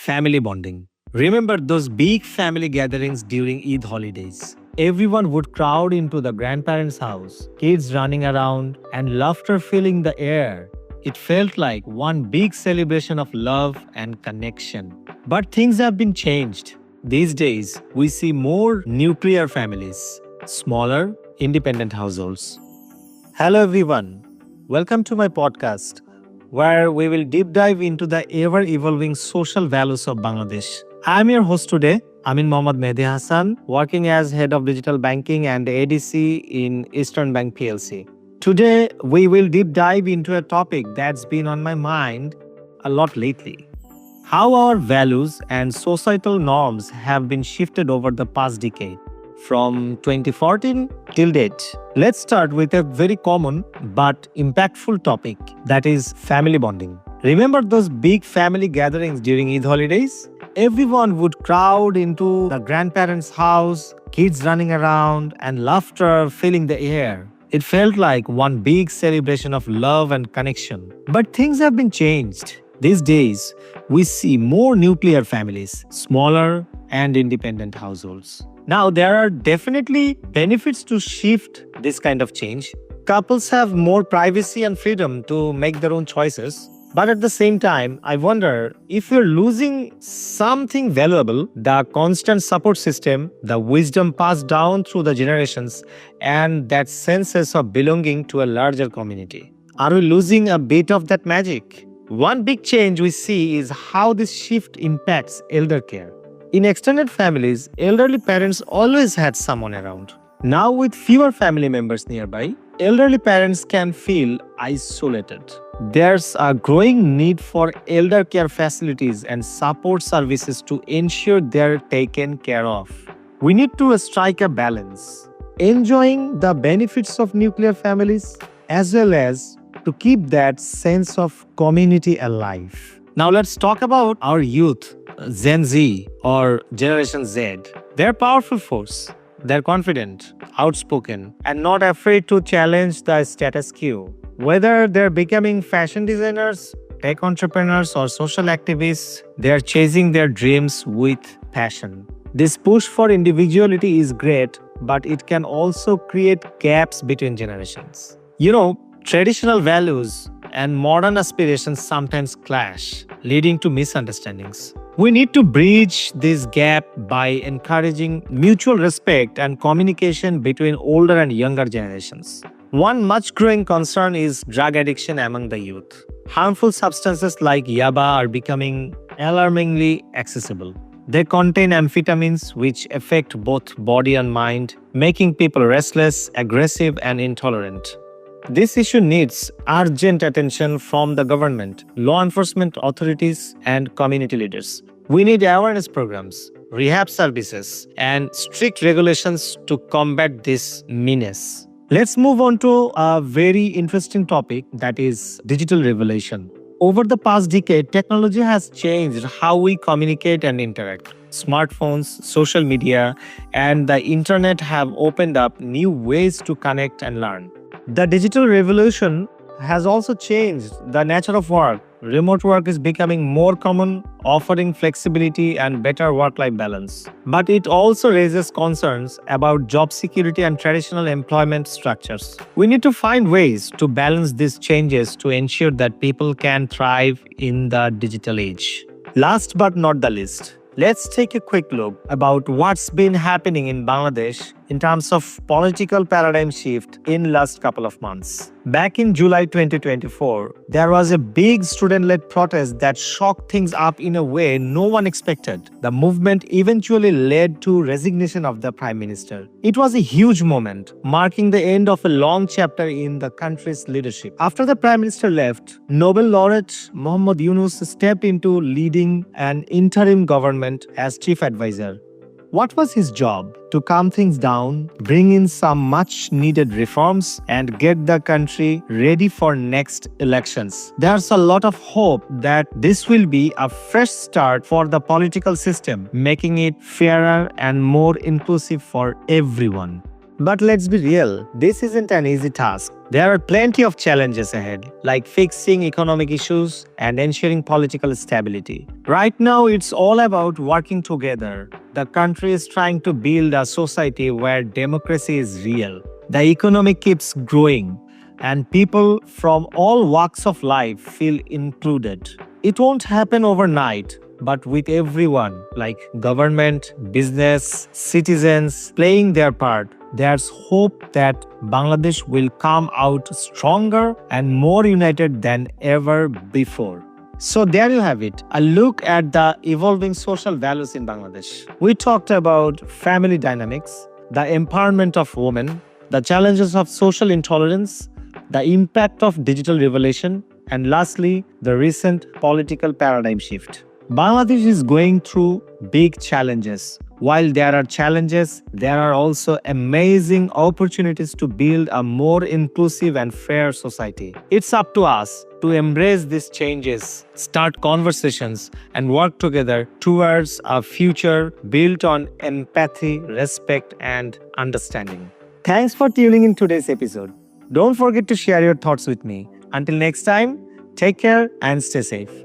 family bonding. Remember those big family gatherings during Eid holidays? Everyone would crowd into the grandparents' house, kids running around, and laughter filling the air. It felt like one big celebration of love and connection. But things have been changed. These days, we see more nuclear families, smaller, independent households. Hello, everyone. Welcome to my podcast, where we will deep dive into the ever evolving social values of Bangladesh. I'm your host today, Amin Mehdi Hassan, working as Head of Digital Banking and ADC in Eastern Bank PLC. Today, we will deep dive into a topic that's been on my mind a lot lately. How our values and societal norms have been shifted over the past decade. From 2014 till date, let's start with a very common but impactful topic, that is family bonding. Remember those big family gatherings during Eid holidays? Everyone would crowd into the grandparents' house, kids running around, and laughter filling the air. It felt like one big celebration of love and connection. But things have been changed. These days, we see more nuclear families, smaller and independent households. Now, there are definitely benefits to shift this kind of change. Couples have more privacy and freedom to make their own choices. But at the same time, I wonder if we're losing something valuable, the constant support system, the wisdom passed down through the generations, and that sense of belonging to a larger community. Are we losing a bit of that magic? One big change we see is how this shift impacts elder care. In extended families, elderly parents always had someone around. Now, with fewer family members nearby, elderly parents can feel isolated. There's a growing need for elder care facilities and support services to ensure they're taken care of. We need to strike a balance, enjoying the benefits of nuclear families as well as to keep that sense of community alive. Now let's talk about our youth, Gen Z or Generation Z. They're a powerful force. They're confident, outspoken, and not afraid to challenge the status quo. Whether they're becoming fashion designers, tech entrepreneurs, or social activists, they're chasing their dreams with passion. This push for individuality is great, but it can also create gaps between generations. Traditional values and modern aspirations sometimes clash, leading to misunderstandings. We need to bridge this gap by encouraging mutual respect and communication between older and younger generations. One much growing concern is drug addiction among the youth. Harmful substances like yaba are becoming alarmingly accessible. They contain amphetamines which affect both body and mind, making people restless, aggressive, and intolerant. This issue needs urgent attention from the government, law enforcement authorities, and community leaders. We need awareness programs, rehab services, and strict regulations to combat this menace. Let's move on to a very interesting topic, that is digital revolution. Over the past decade, technology has changed how we communicate and interact. Smartphones, social media, and the internet have opened up new ways to connect and learn. The digital revolution has also changed the nature of work. Remote work is becoming more common, offering flexibility and better work-life balance. But it also raises concerns about job security and traditional employment structures. We need to find ways to balance these changes to ensure that people can thrive in the digital age. Last but not the least, let's take a quick look about what's been happening in Bangladesh in terms of political paradigm shift in last couple of months. Back in July 2024, there was a big student-led protest that shocked things up in a way no one expected. The movement eventually led to resignation of the Prime Minister. It was a huge moment, marking the end of a long chapter in the country's leadership. After the Prime Minister left, Nobel laureate Muhammad Yunus stepped into leading an interim government as chief advisor. What was his job? To calm things down, bring in some much needed reforms, and get the country ready for next elections. There's a lot of hope that this will be a fresh start for the political system, making it fairer and more inclusive for everyone. But let's be real, this isn't an easy task. There are plenty of challenges ahead, like fixing economic issues and ensuring political stability. Right now, it's all about working together. The country is trying to build a society where democracy is real. The economy keeps growing, and people from all walks of life feel included. It won't happen overnight, but with everyone, like government, business, citizens, playing their part, there's hope that Bangladesh will come out stronger and more united than ever before. So there you have it, a look at the evolving social values in Bangladesh. We talked about family dynamics, the empowerment of women, the challenges of social intolerance, the impact of digital revolution, and lastly, the recent political paradigm shift. Bangladesh is going through big challenges. While there are challenges, there are also amazing opportunities to build a more inclusive and fair society. It's up to us to embrace these changes, start conversations, and work together towards a future built on empathy, respect, and understanding. Thanks for tuning in today's episode. Don't forget to share your thoughts with me. Until next time, take care and stay safe.